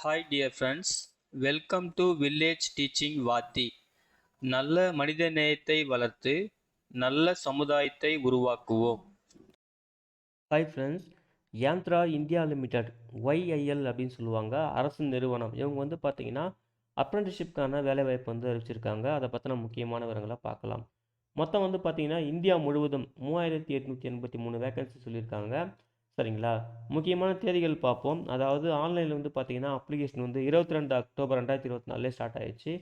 Hi dear friends, welcome to Village Teaching Vaati. நல்ல மனிதநேயத்தை வளர்த்து நல்ல சமுதாயத்தை உருவாக்குவோம். Hi friends, Yantra India limited YIL அப்படின்னு சொல்லுவாங்க. அரசு நிறுவனம். இவங்க வந்து பார்த்தீங்கன்னா அப்ரெண்டிஸ்ஷிப்கான வேலைவாய்ப்பு வந்து அறிவிச்சிருக்காங்க. அதை பற்றின முக்கியமான விவரங்களை பார்க்கலாம். மொத்தம் வந்து பார்த்தீங்கன்னா இந்தியா முழுவதும் 3883 வேகன்சி சொல்லியிருக்காங்க. சரிங்களா? முக்கியமான தேதிகள் பார்ப்போம். அதாவது ஆன்லைனில் வந்து பார்த்தீங்கன்னா அப்ளிகேஷன் வந்து 22 அக்டோபர் 2024 ஸ்டார்ட் ஆயிடுச்சு.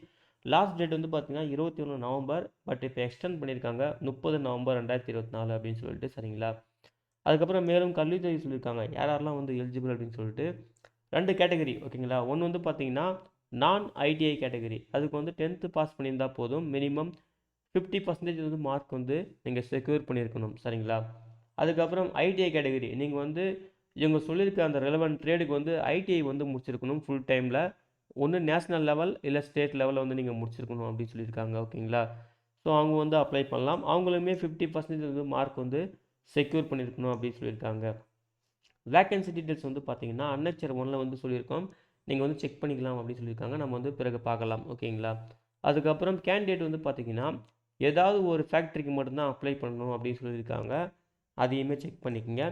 லாஸ்ட் டேட் வந்து பார்த்தீங்கன்னா 21 நவம்பர். பட் இப்போ எக்ஸ்டெண்ட் பண்ணியிருக்காங்க 30 நவம்பர் 2024 அப்படின்னு சொல்லிட்டு. சரிங்களா? அதுக்கப்புறம் மேலும் கல்வித்துறை சொல்லியிருக்காங்க யாரெல்லாம் வந்து எலிஜிபிள் அப்படின்னு சொல்லிட்டு. 2 கேட்டகரி ஓகேங்களா. ஒன்று வந்து பார்த்தீங்கன்னா நான் ஐடிஐ கேட்டகரி. அதுக்கு வந்து 10th பாஸ் பண்ணியிருந்தால் போதும். மினிமம் 50% வந்து மார்க் வந்து நீங்கள் செக்யூர் பண்ணியிருக்கணும். சரிங்களா? அதுக்கப்புறம் ஐடிஐ கேட்டகரி நீங்கள் வந்து இவங்க சொல்லியிருக்க அந்த ரெலவெண்ட் ட்ரேடுக்கு வந்து ஐடிஐ வந்து முடிச்சிருக்கணும் ஃபுல் டைமில். ஒன்று நேஷ்னல் லெவல் இல்லை ஸ்டேட் லெவலில் வந்து நீங்கள் முடிச்சிருக்கணும் அப்படின்னு சொல்லியிருக்காங்க. ஓகேங்களா? ஸோ அவங்க வந்து அப்ளை பண்ணலாம். அவங்களுமே 50% வந்து மார்க் வந்து செக்யூர் பண்ணியிருக்கணும் அப்படின்னு சொல்லியிருக்காங்க. வேக்கன்சி டீட்டெயில்ஸ் வந்து பார்த்தீங்கன்னா அன்னச்சர் ஒன்றில் வந்து சொல்லியிருக்கோம். நீங்கள் வந்து செக் பண்ணிக்கலாம் அப்படின்னு சொல்லியிருக்காங்க. நம்ம வந்து பிறகு பார்க்கலாம். ஓகேங்களா? அதுக்கப்புறம் கேண்டிடேட் வந்து பார்த்தீங்கன்னா ஏதாவது ஒரு ஃபேக்ட்ரிக்கு மட்டும்தான் அப்ளை பண்ணணும் அப்படின்னு சொல்லியிருக்காங்க. அதையுமே செக் பண்ணிக்கோங்க.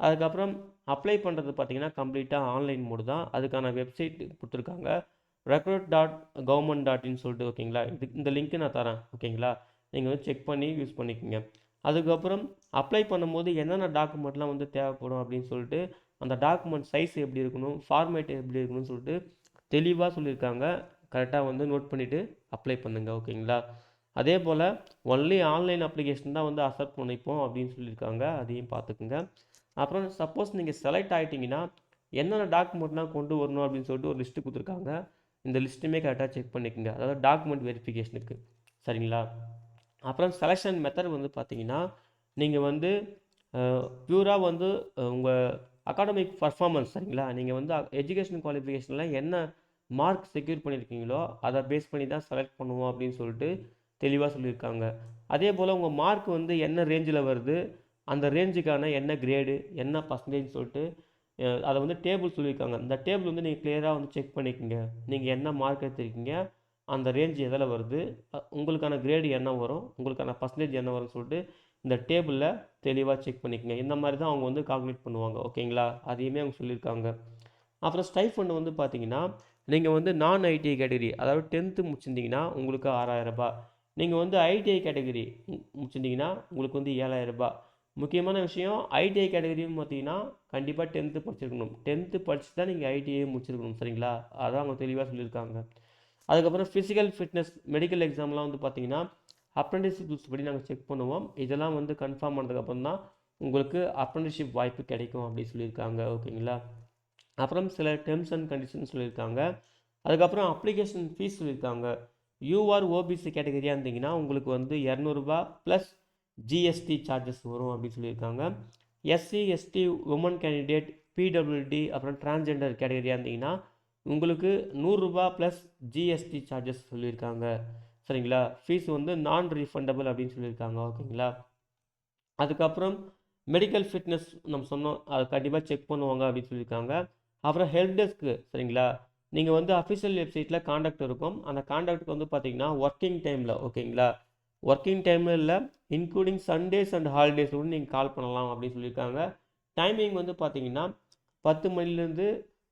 அதுக்கப்புறம் அப்ளை பண்ணுறது பார்த்தீங்கன்னா கம்ப்ளீட்டாக ஆன்லைன் மோடு தான். அதுக்கான வெப்சைட் கொடுத்துருக்காங்க. recruit.government.in சொல்லிட்டு. ஓகேங்களா? இந்த லிங்க்கு நான் தரேன். ஓகேங்களா? நீங்கள் வந்து செக் பண்ணி யூஸ் பண்ணிக்கோங்க. அதுக்கப்புறம் அப்ளை பண்ணும்போது என்னென்ன டாக்குமெண்ட்லாம் வந்து தேவைப்படும் அப்படின்னு சொல்லிட்டு, அந்த டாக்குமெண்ட் சைஸ் எப்படி இருக்கணும், ஃபார்மேட் எப்படி இருக்கணும்னு சொல்லிட்டு தெளிவாக சொல்லியிருக்காங்க. கரெக்டாக வந்து நோட் பண்ணிவிட்டு அப்ளை பண்ணுங்கள். ஓகேங்களா? அதே போல் ஒன்லி ஆன்லைன் அப்ளிகேஷன் தான் வந்து அக்செப்ட் பண்ணிப்போம் அப்படின்னு சொல்லியிருக்காங்க. அதையும் பார்த்துக்குங்க. அப்புறம் சப்போஸ் நீங்கள் செலக்ட் ஆகிட்டிங்கன்னா என்னென்ன டாக்குமெண்ட்லாம் கொண்டு வரணும் அப்படின்னு சொல்லிட்டு ஒரு லிஸ்ட்டு கொடுத்துருக்காங்க. இந்த லிஸ்ட்டுமே கரெக்டாக செக் பண்ணிக்கோங்க. அதாவது டாக்குமெண்ட் வெரிஃபிகேஷனுக்கு. சரிங்களா? அப்புறம் செலெக்ஷன் மெத்தட் வந்து பார்த்தீங்கன்னா நீங்கள் வந்து பியூராக வந்து உங்கள் அகாடமிக் பர்ஃபார்மன்ஸ். சரிங்களா? நீங்கள் வந்து எஜுகேஷன் குவாலிஃபிகேஷனில் என்ன மார்க் செக்யூர் பண்ணியிருக்கீங்களோ அதை பேஸ் பண்ணி தான் செலக்ட் பண்ணுவோம் அப்படின்னு சொல்லிட்டு தெளிவாக சொல்லியிருக்காங்க. அதே போல் உங்கள் மார்க் வந்து என்ன ரேஞ்சில் வருது, அந்த ரேஞ்சுக்கான என்ன கிரேடு என்ன பர்சன்டேஜ் சொல்லிட்டு அதை வந்து டேபிள் சொல்லியிருக்காங்க. இந்த டேபிள் வந்து நீங்கள் கிளியராக வந்து செக் பண்ணிக்கோங்க. நீங்கள் என்ன மார்க் எடுத்திருக்கீங்க, அந்த ரேஞ்ச் எதில் வருது, உங்களுக்கான கிரேடு என்ன வரும், உங்களுக்கான பர்சன்டேஜ் என்ன வரும்னு சொல்லிட்டு இந்த டேபிளில் தெளிவாக செக் பண்ணிக்கோங்க. இந்த மாதிரி தான் அவங்க வந்து கால்குலேட் பண்ணுவாங்க. ஓகேங்களா? அதையுமே அவங்க சொல்லியிருக்காங்க. அப்புறம் ஸ்டைஃபண்ட் வந்து பார்த்தீங்கன்னா நீங்கள் வந்து நான் ஐடிஐ கேட்டகரி அதாவது 10th முடிச்சிருந்தீங்கன்னா உங்களுக்கு 6000 ரூபாய். நீங்கள் வந்து ஐடிஐ கேட்டகரி முடிச்சிருந்தீங்கன்னா உங்களுக்கு வந்து 7000 ரூபாய். முக்கியமான விஷயம் ஐடிஐ கேட்டகரியும் பார்த்தீங்கன்னா கண்டிப்பாக 10th படிச்சிருக்கணும். 10th படிச்சு தான் நீங்கள் ஐடிஐ முடிச்சிருக்கணும். சரிங்களா? அதான் அவங்க தெளிவாக சொல்லியிருக்காங்க. அதுக்கப்புறம் ஃபிசிக்கல் ஃபிட்னஸ் மெடிக்கல் எக்ஸாம்லாம் வந்து பார்த்தீங்கன்னா அப்ரெண்டிஸ்ஷிப் ரூல்ஸ் படி நாங்கள் செக் பண்ணுவோம். இதெல்லாம் வந்து கன்ஃபார்ம் பண்ணதுக்கப்புறம் தான் உங்களுக்கு அப்ரெண்டிஸ்ஷிப் வாய்ப்பு கிடைக்கும் அப்படின்னு சொல்லியிருக்காங்க. ஓகேங்களா? அப்புறம் சில டெர்ம்ஸ் அண்ட் கண்டிஷன்ஸ் சொல்லியிருக்காங்க. அதுக்கப்புறம் அப்ளிகேஷன் ஃபீஸ் சொல்லியிருக்காங்க. யூஆர் ஓபிசி கேட்டகரியாக இருந்தீங்கன்னா உங்களுக்கு வந்து 200 ரூபா ப்ளஸ் ஜிஎஸ்டி சார்ஜஸ் வரும் அப்படின்னு சொல்லியிருக்காங்க. SC ST woman candidate PWD அப்புறம் டிரான்ஸ்ஜெண்டர் கேட்டகரியாக இருந்தீங்கன்னா உங்களுக்கு 100 ரூபா ப்ளஸ் ஜிஎஸ்டி சார்ஜஸ் சொல்லியிருக்காங்க. சரிங்களா? ஃபீஸ் வந்து நான் ரீஃபண்டபிள் அப்படின்னு சொல்லியிருக்காங்க. ஓகேங்களா? அதுக்கப்புறம் மெடிக்கல் ஃபிட்னஸ் நம்ம சொன்னோம், அது கண்டிப்பாக செக் பண்ணுவாங்க அப்படின்னு சொல்லியிருக்காங்க. அப்புறம் ஹெல்ப் டெஸ்க்கு. சரிங்களா? நீங்கள் வந்து அஃபிஷியல் வெப்சைட்டில் காண்டாக்ட் இருக்கும். அந்த காண்டாக்டுக்கு வந்து பார்த்தீங்கன்னா ஒர்க்கிங் டைமில். ஓகேங்களா? ஒர்க்கிங் டைமில் இல்லை, இன்க்ளூடிங் சண்டேஸ் அண்ட் ஹாலிடேஸ் கூட நீங்கள் கால் பண்ணலாம் அப்படின்னு சொல்லியிருக்காங்க. டைமிங் வந்து பார்த்தீங்கன்னா 10 மணிலேருந்து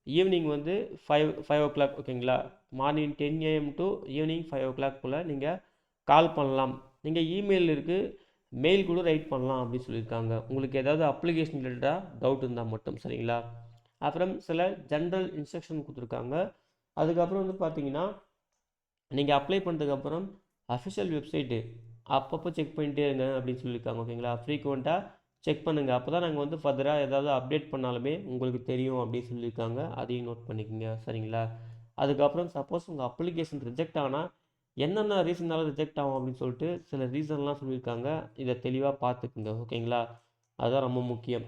ஈவினிங் வந்து 5 ஓ கிளாக். ஓகேங்களா? மார்னிங் 10 AM டு ஈவினிங் 5 ஓ கிளாக்குள்ளே நீங்கள் கால் பண்ணலாம். நீங்கள் இமெயில் இருக்குது, மெயில் கூட ரைட் பண்ணலாம் அப்படின்னு சொல்லியிருக்காங்க. உங்களுக்கு ஏதாவது அப்ளிகேஷன் ரிலேட்டடாக டவுட் இருந்தால் மட்டும். சரிங்களா? அப்புறம் சில ஜென்ரல் இன்ஸ்ட்ரக்ஷன் கொடுத்துருக்காங்க. அதுக்கப்புறம் வந்து பார்த்தீங்கன்னா நீங்கள் அப்ளை பண்ணதுக்கப்புறம் அஃபிஷியல் வெப்சைட்டு அப்பப்போ செக் பண்ணிட்டே இருங்க அப்படின்னு சொல்லியிருக்காங்க. ஓகேங்களா? ஃப்ரீக்வெண்ட்டாக செக் பண்ணுங்கள். அப்போ தான் நாங்கள் வந்து ஃபர்தராக ஏதாவது அப்டேட் பண்ணாலுமே உங்களுக்கு தெரியும் அப்படின்னு சொல்லியிருக்காங்க. அதையும் நோட் பண்ணிக்கோங்க. சரிங்களா? அதுக்கப்புறம் சப்போஸ் உங்கள் அப்ளிகேஷன் ரிஜெக்ட் ஆனால் என்னென்ன ரீசன்னால ரிஜெக்ட் ஆகும் அப்படின்னு சொல்லிட்டு சில ரீசன்லாம் சொல்லியிருக்காங்க. இதை தெளிவாக பார்த்துக்குங்க. ஓகேங்களா? அதுதான் ரொம்ப முக்கியம்.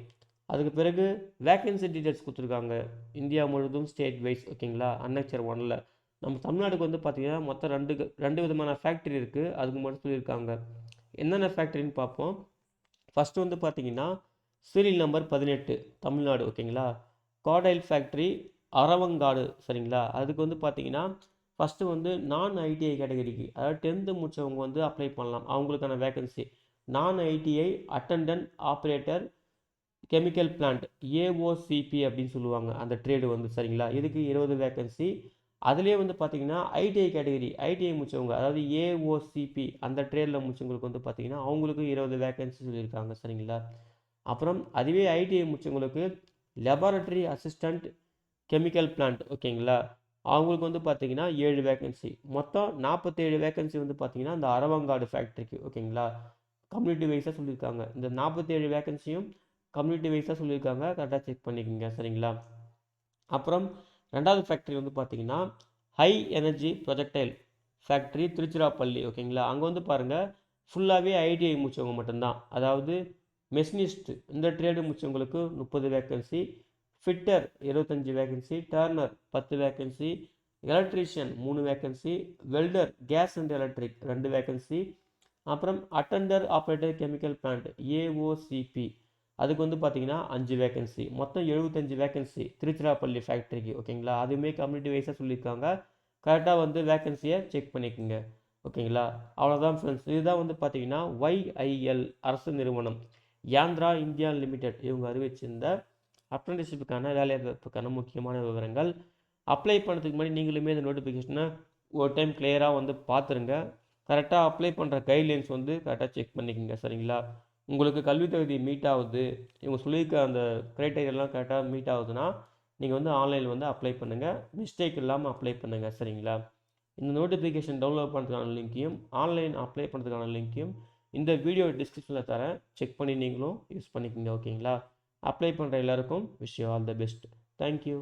அதுக்கு பிறகு வேக்கன்சி டீட்டெயில்ஸ் கொடுத்துருக்காங்க. இந்தியா முழுவதும் ஸ்டேட் வைஸ். ஓகேங்களா? அன்னெக்சர் 1ல் நம்ம தமிழ்நாடுக்கு வந்து பார்த்தீங்கன்னா மொத்தம் ரெண்டு விதமான ஃபேக்ட்ரி இருக்குது. அதுக்கு மட்டும் சொல்லியிருக்காங்க. என்னென்ன ஃபேக்ட்ரின்னு பார்ப்போம். ஃபஸ்ட்டு வந்து பார்த்தீங்கன்னா சீரியல் நம்பர் 18 தமிழ்நாடு. ஓகேங்களா? கார்டைல் ஃபேக்ட்ரி அரவங்காடு சரிங்களா. அதுக்கு வந்து பார்த்தீங்கன்னா ஃபஸ்ட்டு வந்து நான் ஐடிஐ கேட்டகரிக்கு அதாவது 10th முடிச்சவங்க வந்து அப்ளை பண்ணலாம். அவங்களுக்கான vacancy non ITI attendant operator chemical plant AOCP அப்படின்னு சொல்லுவாங்க அந்த ட்ரேடு வந்து சரிங்களா. இதுக்கு 20 வேகன்சி. அதுலேயே வந்து பார்த்தீங்கன்னா ஐடிஐ கேட்டகரி ஐடிஐ முடிச்சவங்க அதாவது ஏஓசிபி அந்த ட்ரேடில் முடிச்சவங்களுக்கு வந்து பார்த்தீங்கன்னா அவங்களுக்கு 20 வேகன்சி சொல்லியிருக்காங்க சரிங்களா. அப்புறம் அதுவே ஐடிஐ முடிச்சவங்களுக்கு லெபார்டரி அசிஸ்டண்ட் கெமிக்கல் பிளான்ட் ஓகேங்களா. அவங்களுக்கு வந்து பார்த்தீங்கன்னா 7 வேகன்சி. மொத்தம் 47 வேகன்சி வந்து பார்த்தீங்கன்னா இந்த அரவங்காடு ஃபேக்ட்ரிக்கு ஓகேங்களா. கம்யூனிட்டி வைஸாக சொல்லியிருக்காங்க. இந்த 47 வேகன்சியும் கம்யூனிட்டி வைஸாக சொல்லியிருக்காங்க. கரெக்டாக செக் பண்ணிக்கோங்க சரிங்களா. அப்புறம் ரெண்டாவது ஃபேக்ட்ரி வந்து பார்த்தீங்கன்னா high energy projectile factory Tiruchirappalli ஓகேங்களா. அங்கே வந்து பாருங்கள் ஃபுல்லாகவே ஐடிஐ முடிச்சவங்க மட்டும்தான். அதாவது மெஷினிஸ்ட் இந்த ட்ரேடு முடிச்சவங்களுக்கு 30 vacancy, fitter 25 vacancy, turner 10 vacancy, electrician 3 vacancy, welder gas and electric 2 vacancy, அப்புறம் attender operator chemical plant AOCP அதுக்கு வந்து பார்த்தீங்கன்னா 5 வேகன்சி. மொத்தம் 75 வேகன்சி திருச்சிராப்பள்ளி ஃபேக்ட்ரிக்கு ஓகேங்களா. அதுவுமே கம்யூனிட்டி வைஸாக சொல்லியிருக்காங்க. கரெக்டாக வந்து வேகன்சியை செக் பண்ணிக்கோங்க ஓகேங்களா. அவ்வளோதான் ஃப்ரெண்ட்ஸ். இதுதான் வந்து பார்த்தீங்கன்னா ஒய்ஐஎல் அரசு நிறுவனம் யாந்திரா இந்தியா லிமிடெட் இவங்க அறிவிச்சிருந்த அப்ரெண்டிஸ்ஷிப்புக்கான வேலைவாய்ப்புக்கான முக்கியமான விவரங்கள். அப்ளை பண்ணுறதுக்கு முன்னாடி நீங்களுமே இந்த நோட்டிஃபிகேஷனை ஒரு டைம் கிளியராக வந்து பார்த்துருங்க. கரெக்டாக அப்ளை பண்ணுற கைட்லைன்ஸ் வந்து கரெக்டாக செக் பண்ணிக்கோங்க சரிங்களா. உங்களுக்கு கல்வி தகுதி மீட் ஆகுது இவங்க சொல்லியிருக்க அந்த க்ரைட்டீரியாலாம் கரெக்டாக மீட் ஆகுதுன்னா நீங்கள் வந்து ஆன்லைனில் வந்து அப்ளை பண்ணுங்கள். மிஸ்டேக் இல்லாமல் அப்ளை பண்ணுங்கள் சரிங்களா. இந்த நோட்டிஃபிகேஷன் டவுன்லோட் பண்ணுறதுக்கான லிங்க்கையும் ஆன்லைன் அப்ளை பண்ணுறதுக்கான லிங்க்கையும் இந்த வீடியோ டிஸ்கிரிப்ஷனில் தரேன். செக் பண்ணி நீங்களும் யூஸ் பண்ணிக்கோங்க ஓகேங்களா. அப்ளை பண்ணுற எல்லாருக்கும் wish you all the best. Thank you.